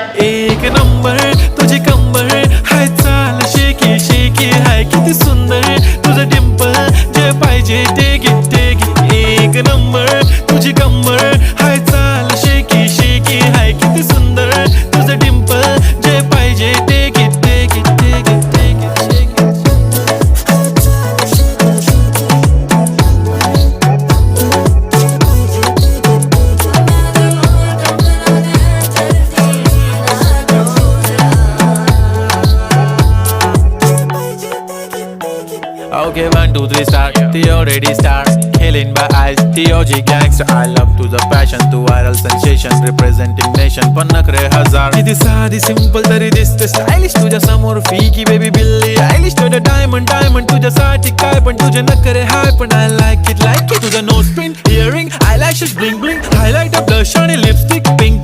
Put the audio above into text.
एक नंबर तुझी कंबर हाय, चाल शेकी शेकी हाय, किती सुंदर तुझं डिंपल, जे पाहिजे ते घे. एक नंबर तुझी कंबर हाय, चाल शेकी शेकी हाय, किती सुंदर तुझं डिंपल, जे पाहिजे ते घे. Okay, 1, 2, 3 start. The already start. Killing by eyes. The OG gangster. I love to the passion, to viral sensation, representing nation. पन्नकरे हजार. किती साधी simple तरी दिसते stylish तुझ्या समोर फीकी baby बिल्ली आयलिश. तुझं diamond तुझ्यासाठी काय पण तुझे नखरे हाय, पण I like it. तुझं nose pin, earring, eyelashes bling bling, highlighter, blush आणि lipstick pink.